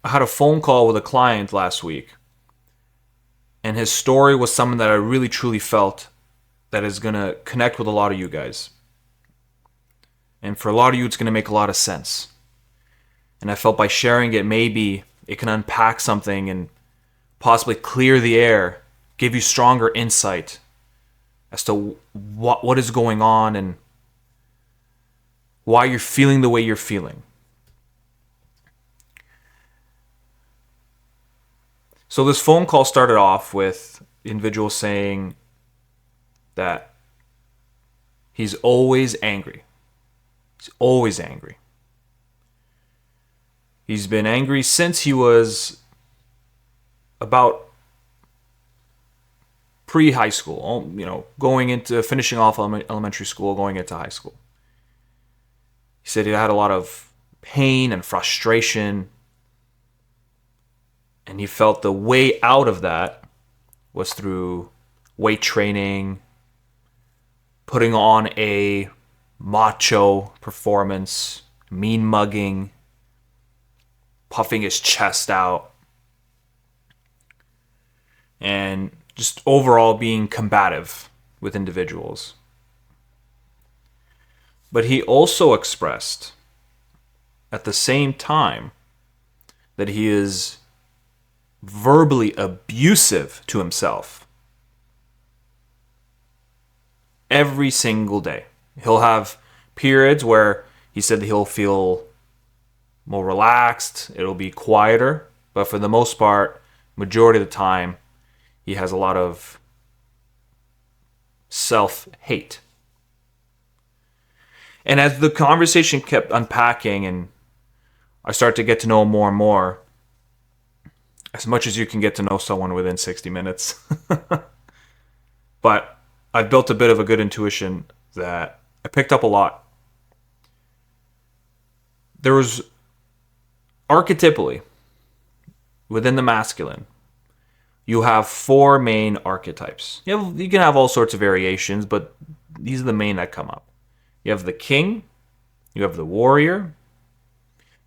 I had a phone call with a client last week, and his story was something that I really truly felt that is going to connect with a lot of you guys. And for a lot of you, it's going to make a lot of sense. And I felt by sharing it, maybe it can unpack something and possibly clear the air, give you stronger insight as to what is going on and why you're feeling the way you're feeling. So this phone call started off with the individual saying that he's always angry. He's always angry. He's been angry since he was about pre-high school, going into finishing off elementary school, going into high school. He said he had a lot of pain and frustration, and he felt the way out of that was through weight training, putting on a macho performance, mean mugging, puffing his chest out, and just overall being combative with individuals. But he also expressed at the same time that he is verbally abusive to himself every single day. He'll have periods where he said that he'll feel more relaxed, it'll be quieter, but for the most part, majority of the time, he has a lot of self-hate. And as the conversation kept unpacking and I started to get to know him more and more, as much as you can get to know someone within 60 minutes. But I've built a bit of a good intuition that I picked up a lot. There was archetypally, within the masculine, you have four main archetypes. You can have all sorts of variations, but these are the main that come up. You have the king, you have the warrior,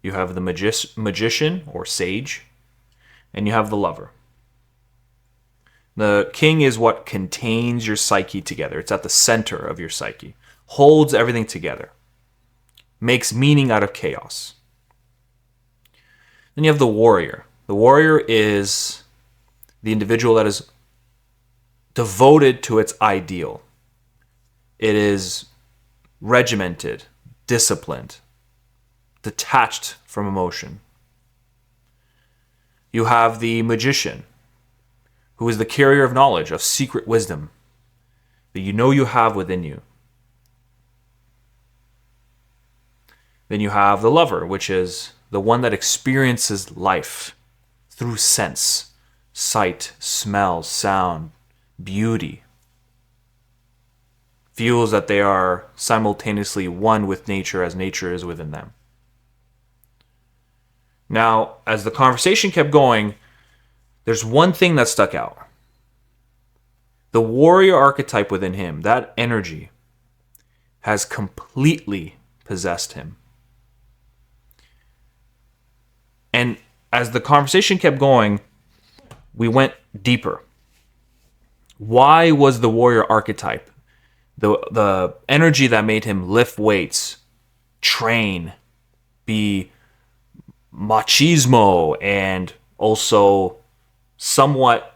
you have the magician or sage, and you have the lover. The king is what contains your psyche together. It's at the center of your psyche, holds everything together, makes meaning out of chaos. Then you have the warrior. The warrior is the individual that is devoted to its ideal. It is regimented, disciplined, detached from emotion. You have the magician, who is the carrier of knowledge, of secret wisdom that you have within you. Then you have the lover, which is the one that experiences life through sense, sight, smell, sound, beauty. Feels that they are simultaneously one with nature as nature is within them. Now, as the conversation kept going, there's one thing that stuck out. The warrior archetype within him, that energy, has completely possessed him. And as the conversation kept going, we went deeper. Why was the warrior archetype, the energy that made him lift weights, train, be machismo, and also somewhat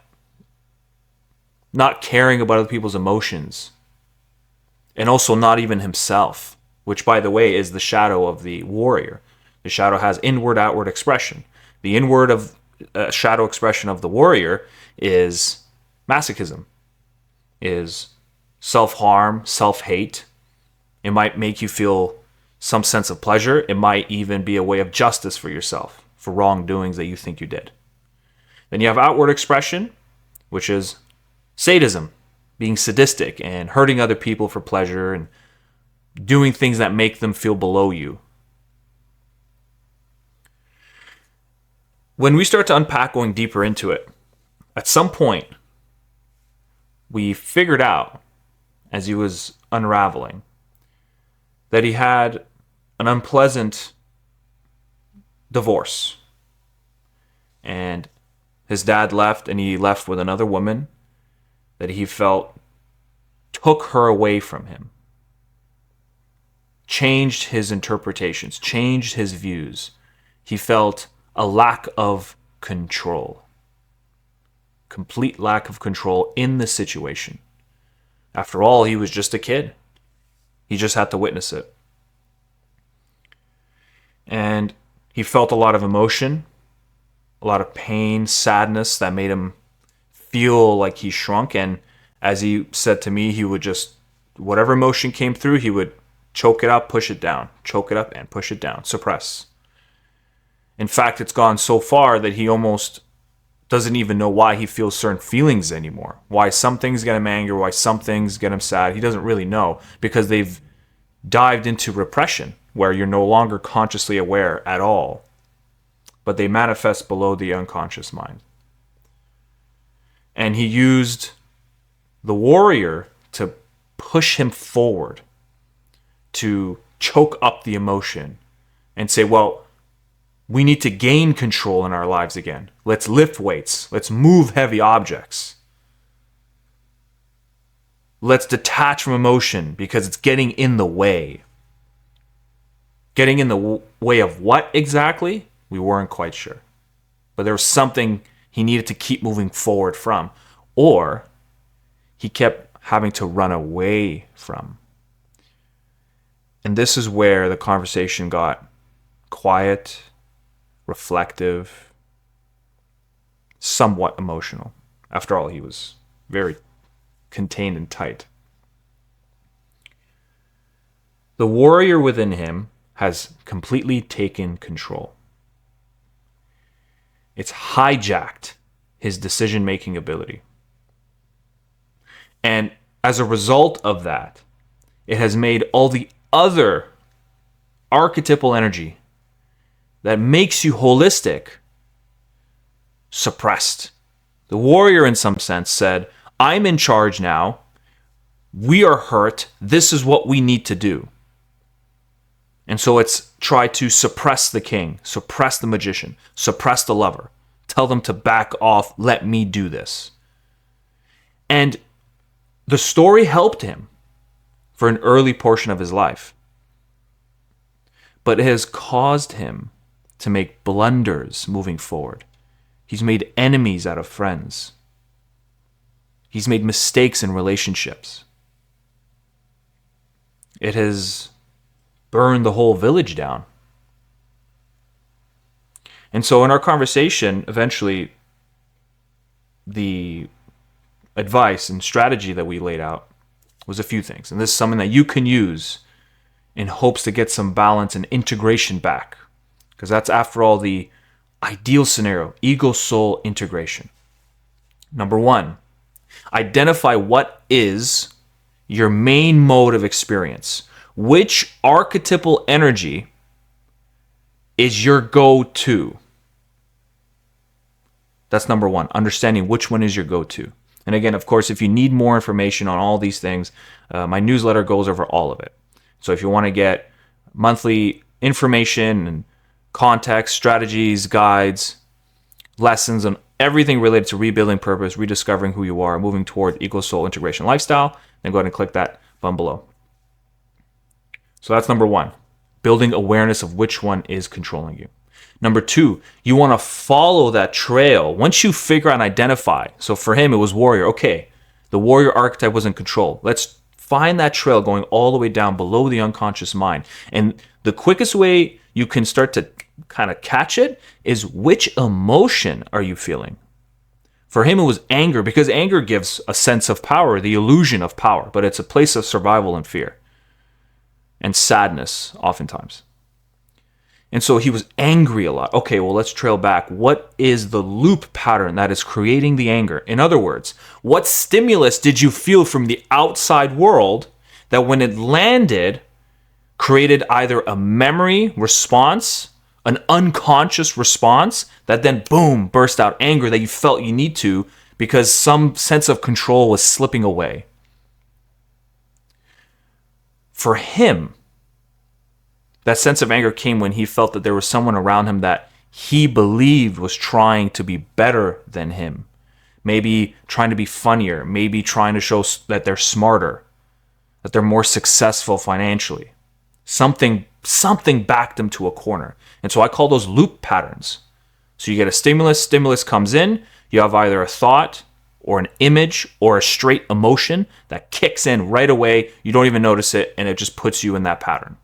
not caring about other people's emotions, and also not even himself, which, by the way, is the shadow of the warrior. The shadow has inward, outward expression. The inward of shadow expression of the warrior is masochism, is self-harm, self-hate. It might make you feel some sense of pleasure. It might even be a way of justice for yourself, for wrongdoings that you think you did. Then you have outward expression, which is sadism, being sadistic and hurting other people for pleasure and doing things that make them feel below you. When we start to unpack going deeper into it, at some point, we figured out, as he was unraveling, that he had an unpleasant divorce. And his dad left, and he left with another woman that he felt took her away from him, changed his interpretations, changed his views. He felt a lack of control, complete lack of control in the situation. After all, he was just a kid. He just had to witness it. And he felt a lot of emotion, a lot of pain, sadness that made him feel like he shrunk. And as he said to me, he would just, whatever emotion came through, he would choke it up, push it down, choke it up and push it down, suppress. In fact, it's gone so far that he almost doesn't even know why he feels certain feelings anymore. Why some things get him angry, why some things get him sad. He doesn't really know, because they've dived into repression, where you're no longer consciously aware at all, but they manifest below the unconscious mind. And he used the warrior to push him forward, to choke up the emotion and say, well, we need to gain control in our lives again. Let's lift weights. Let's move heavy objects. Let's detach from emotion because it's getting in the way. Getting in the way of what exactly? We weren't quite sure. But there was something he needed to keep moving forward from, or he kept having to run away from. And this is where the conversation got quiet, reflective, somewhat emotional. After all, he was very contained and tight. The warrior within him has completely taken control. It's hijacked his decision-making ability. And as a result of that, it has made all the other archetypal energy that makes you holistic suppressed. The warrior, in some sense, said, I'm in charge now. We are hurt. This is what we need to do. And so it's try to suppress the king, suppress the magician, suppress the lover. Tell them to back off. Let me do this. And the story helped him for an early portion of his life. But it has caused him to make blunders moving forward. He's made enemies out of friends. He's made mistakes in relationships. It has burned the whole village down. And so in our conversation, eventually, the advice and strategy that we laid out was a few things. And this is something that you can use in hopes to get some balance and integration back. Because that's, after all, the ideal scenario, ego-soul integration. Number one, identify what is your main mode of experience. Which archetypal energy is your go-to? That's number one, understanding which one is your go-to. And again, of course, if you need more information on all these things, my newsletter goes over all of it. So if you want to get monthly information and context, strategies, guides, lessons, and everything related to rebuilding purpose, rediscovering who you are, moving toward ego-soul integration lifestyle, then go ahead and click that button below. So that's number one, building awareness of which one is controlling you. Number two, you want to follow that trail. Once you figure out and identify, so for him it was warrior. Okay, the warrior archetype was in control. Let's find that trail going all the way down below the unconscious mind. And the quickest way you can start to kind of catch it is, which emotion are you feeling? For him it was anger, because anger gives a sense of power, the illusion of power, but it's a place of survival and fear. And sadness, oftentimes. And so he was angry a lot. Okay, well, let's trail back. What is the loop pattern that is creating the anger? In other words, what stimulus did you feel from the outside world that when it landed, created either a memory response, an unconscious response, that then, boom, burst out anger that you felt you need to because some sense of control was slipping away? For him, that sense of anger came when he felt that there was someone around him that he believed was trying to be better than him. Maybe trying to be funnier, maybe trying to show that they're smarter, that they're more successful financially. Something backed them to a corner. And so I call those loop patterns. So you get a stimulus comes in, you have either a thought or an image or a straight emotion that kicks in right away. You don't even notice it, and it just puts you in that pattern.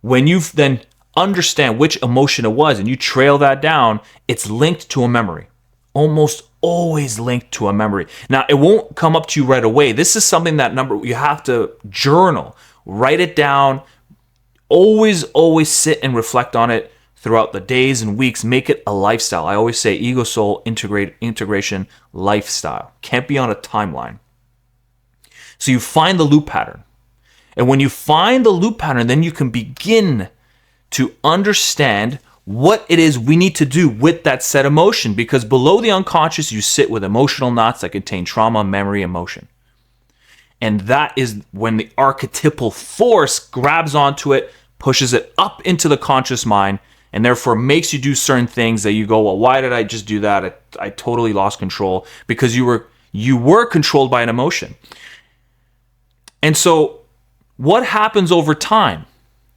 When you then understand which emotion it was and you trail that down, it's linked to a memory. Almost always linked to a memory. Now, it won't come up to you right away. This is something that you have to journal, write it down, always sit and reflect on it throughout the days and weeks. Make it a lifestyle. I always say ego soul integration lifestyle. Can't be on a timeline. So you find the loop pattern. And when you find the loop pattern, then you can begin to understand what it is we need to do with that set emotion, because below the unconscious, you sit with emotional knots that contain trauma, memory, emotion. And that is when the archetypal force grabs onto it, pushes it up into the conscious mind, and therefore makes you do certain things that you go, well, why did I just do that? I totally lost control, because you were controlled by an emotion. And so what happens over time?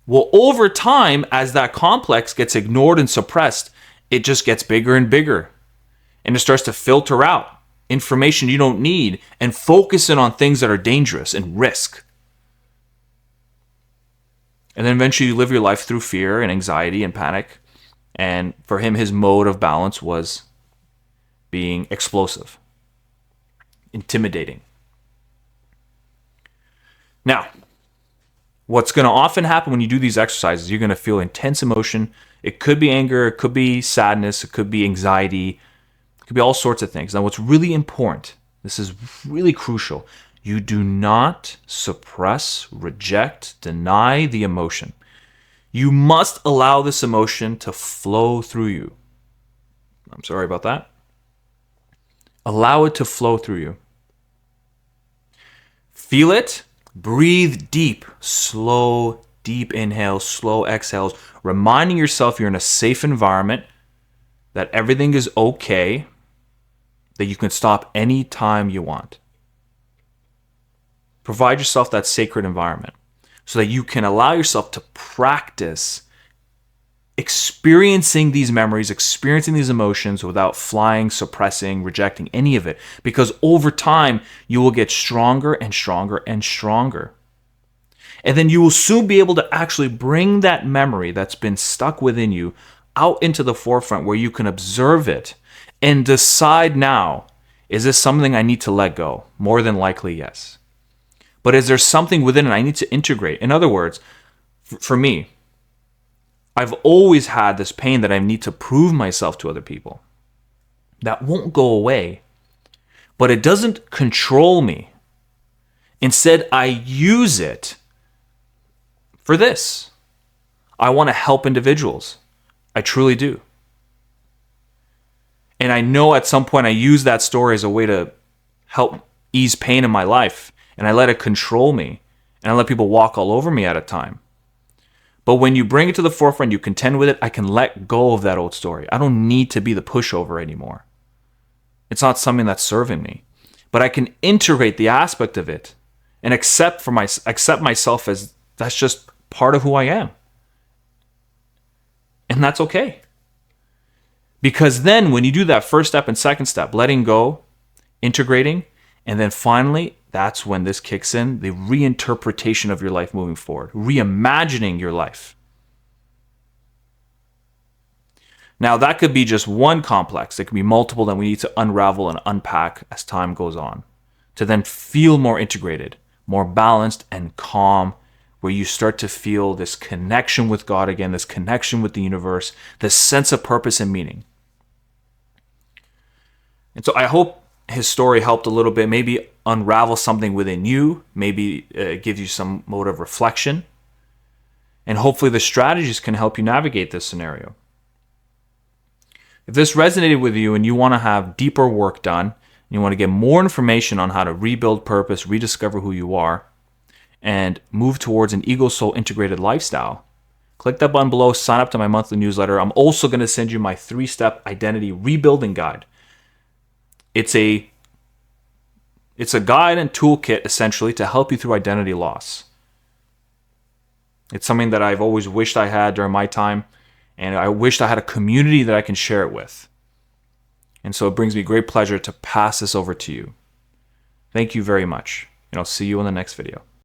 Well, over time, as that complex gets ignored and suppressed, it just gets bigger and bigger. And it starts to filter out information you don't need and focus in on things that are dangerous and risk. And then eventually you live your life through fear and anxiety and panic. And for him, his mode of balance was being explosive, intimidating. Now, what's going to often happen when you do these exercises, you're going to feel intense emotion. It could be anger, it could be sadness, it could be anxiety, it could be all sorts of things. Now, what's really important, this is really crucial, you do not suppress, reject, deny the emotion. You must allow this emotion to flow through you. I'm sorry about that. Allow it to flow through you. Feel it. Breathe deep, slow, deep inhales, slow exhales, reminding yourself you're in a safe environment, that everything is okay, that you can stop any time you want. Provide yourself that sacred environment so that you can allow yourself to practice experiencing these memories, experiencing these emotions without flying, suppressing, rejecting any of it. Because over time, you will get stronger and stronger and stronger. And then you will soon be able to actually bring that memory that's been stuck within you out into the forefront where you can observe it and decide now, is this something I need to let go? More than likely, yes. But is there something within it I need to integrate? In other words, for me, I've always had this pain that I need to prove myself to other people. That won't go away, but it doesn't control me. Instead, I use it for this. I want to help individuals. I truly do. And I know at some point I use that story as a way to help ease pain in my life, and I let it control me, and I let people walk all over me at a time. But when you bring it to the forefront, you contend with it, I can let go of that old story. I don't need to be the pushover anymore. It's not something that's serving me. But I can integrate the aspect of it and accept myself as that's just part of who I am. And that's okay. Because then when you do that first step and second step, letting go, integrating, and then finally, that's when this kicks in, the reinterpretation of your life moving forward, reimagining your life. Now, that could be just one complex. It could be multiple that we need to unravel and unpack as time goes on to then feel more integrated, more balanced and calm, where you start to feel this connection with God again, this connection with the universe, this sense of purpose and meaning. And so I hope his story helped a little bit, maybe unravel something within you, maybe give you some mode of reflection. And hopefully the strategies can help you navigate this scenario. If this resonated with you and you want to have deeper work done, and you want to get more information on how to rebuild purpose, rediscover who you are, and move towards an ego soul integrated lifestyle, click that button below, sign up to my monthly newsletter. I'm also going to send you my 3-step identity rebuilding guide. It's a guide and toolkit essentially to help you through identity loss. It's something that I've always wished I had during my time, and I wished I had a community that I can share it with. And so it brings me great pleasure to pass this over to you. Thank you very much, and I'll see you in the next video.